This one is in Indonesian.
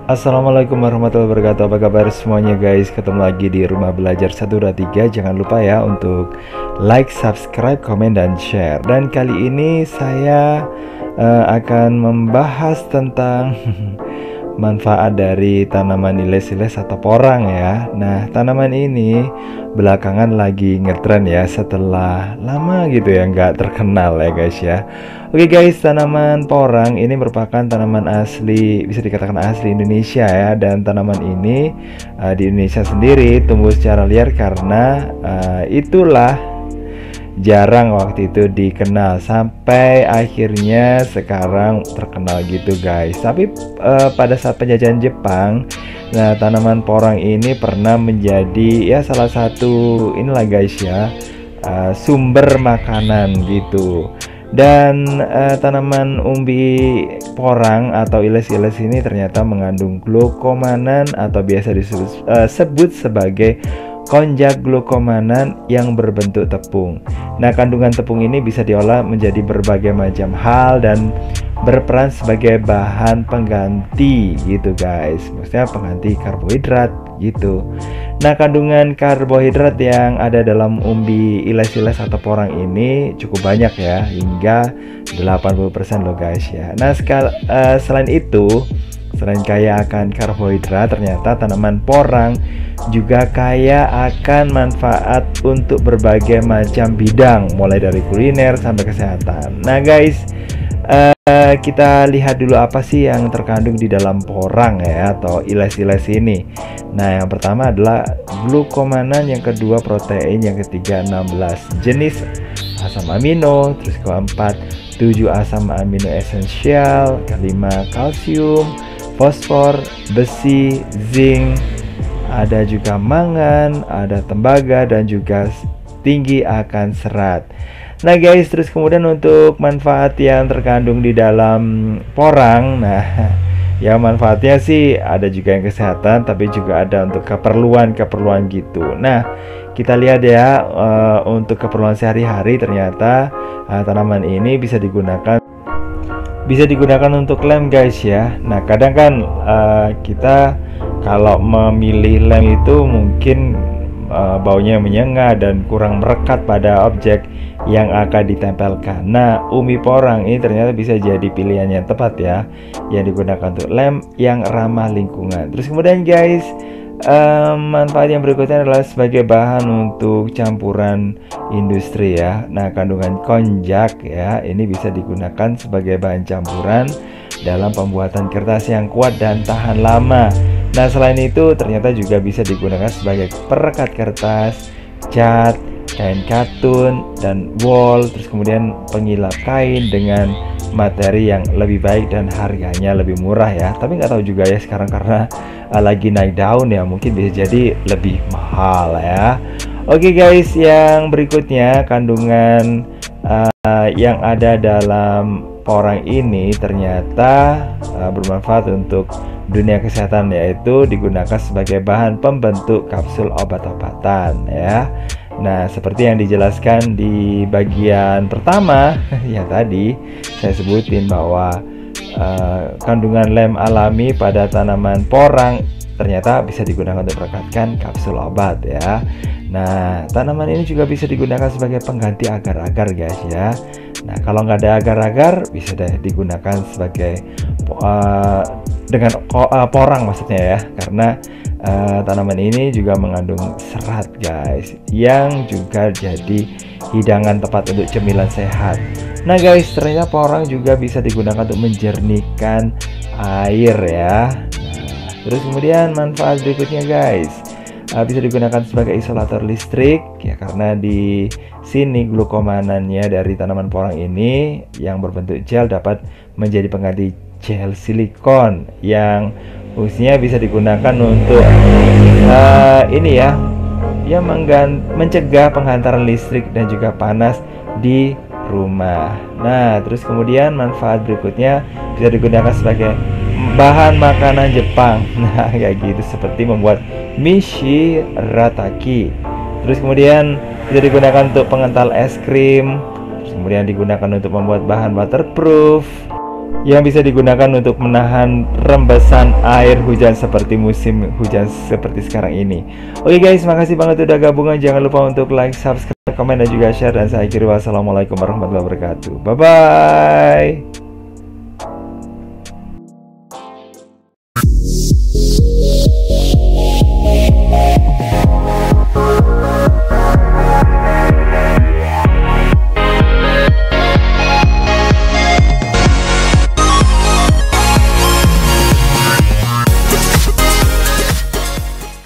Assalamualaikum warahmatullahi wabarakatuh. Apa kabar semuanya guys? Ketemu lagi di Rumah Belajar 123. Jangan lupa ya untuk like, subscribe, komen, dan share. Dan kali ini saya akan membahas tentang manfaat dari tanaman iles-iles atau porang ya. Nah, tanaman ini belakangan lagi ngetren ya, setelah lama gitu ya nggak terkenal ya guys ya. Oke guys, tanaman porang ini merupakan tanaman asli, bisa dikatakan asli Indonesia ya. Dan tanaman ini di Indonesia sendiri tumbuh secara liar karena itulah jarang waktu itu dikenal, sampai akhirnya sekarang terkenal gitu guys. Tapi pada saat penjajahan Jepang, nah tanaman porang ini pernah menjadi ya salah satu inilah guys ya, sumber makanan gitu. Dan tanaman umbi porang atau iles-iles ini ternyata mengandung glukomanan atau biasa disebut sebagai konjak glukomanan yang berbentuk tepung. Nah, kandungan tepung ini bisa diolah menjadi berbagai macam hal dan berperan sebagai bahan pengganti gitu guys. Maksudnya pengganti karbohidrat gitu. Nah, kandungan karbohidrat yang ada dalam umbi iles-iles atau porang ini cukup banyak ya, hingga 80% loh guys ya. Nah, selain itu, selain kaya akan karbohidrat, ternyata tanaman porang juga kaya akan manfaat untuk berbagai macam bidang, mulai dari kuliner sampai kesehatan. Nah guys, kita lihat dulu apa sih yang terkandung di dalam porang ya, atau iles-iles ini. Nah, yang pertama adalah glukomanan, yang kedua protein, yang ketiga 16 jenis asam amino, terus keempat 7 asam amino esensial, kelima kalsium, fosfor, besi, zinc, ada juga mangan, ada tembaga, dan juga tinggi akan serat. Nah guys, terus kemudian untuk manfaat yang terkandung di dalam porang, nah ya manfaatnya sih ada juga yang kesehatan, tapi juga ada untuk keperluan gitu. Nah, kita lihat ya, untuk keperluan sehari-hari ternyata tanaman ini bisa digunakan untuk lem guys ya. Nah, kadang kan kita kalau memilih lem itu mungkin baunya menyengat dan kurang merekat pada objek yang akan ditempelkan. Nah, umbi porang ini ternyata bisa jadi pilihan yang tepat ya, yang digunakan untuk lem yang ramah lingkungan. Terus kemudian guys, manfaat yang berikutnya adalah sebagai bahan untuk campuran industri ya. Nah, kandungan konjak ya ini bisa digunakan sebagai bahan campuran dalam pembuatan kertas yang kuat dan tahan lama. Nah, selain itu ternyata juga bisa digunakan sebagai perekat kertas, cat, kain katun, dan wol. Terus kemudian pengilap kain dengan materi yang lebih baik dan harganya lebih murah ya. Tapi nggak tahu juga ya sekarang karena lagi naik daun ya, mungkin bisa jadi lebih mahal ya. Oke guys, yang berikutnya kandungan yang ada dalam porang ini ternyata bermanfaat untuk dunia kesehatan, yaitu digunakan sebagai bahan pembentuk kapsul obat-obatan ya. Nah, seperti yang dijelaskan di bagian pertama yang tadi saya sebutin bahwa kandungan lem alami pada tanaman porang ternyata bisa digunakan untuk merekatkan kapsul obat ya. Nah, tanaman ini juga bisa digunakan sebagai pengganti agar-agar guys ya. Nah, kalau nggak ada agar-agar bisa deh digunakan sebagai dengan porang maksudnya ya, karena tanaman ini juga mengandung serat guys, yang juga jadi hidangan tepat untuk cemilan sehat. Nah guys, ternyata porang juga bisa digunakan untuk menjernihkan air ya. Nah, terus kemudian manfaat berikutnya guys, bisa digunakan sebagai isolator listrik ya, karena di sini glukomanannya dari tanaman porang ini yang berbentuk gel dapat menjadi pengganti gel silikon yang fungsinya bisa digunakan untuk ini ya, mencegah penghantaran listrik dan juga panas di rumah. Nah, terus kemudian manfaat berikutnya bisa digunakan sebagai bahan makanan Jepang. Nah, kayak gitu, seperti membuat mishi rataki. Terus kemudian bisa digunakan untuk pengental es krim. Terus kemudian digunakan untuk membuat bahan waterproof. yang bisa digunakan untuk menahan rembesan air hujan seperti musim hujan seperti sekarang ini. Oke guys, makasih banget udah gabungan. Jangan lupa untuk like, subscribe, komen, dan juga share. Dan saya akhiri wassalamualaikum warahmatullahi wabarakatuh. Bye bye.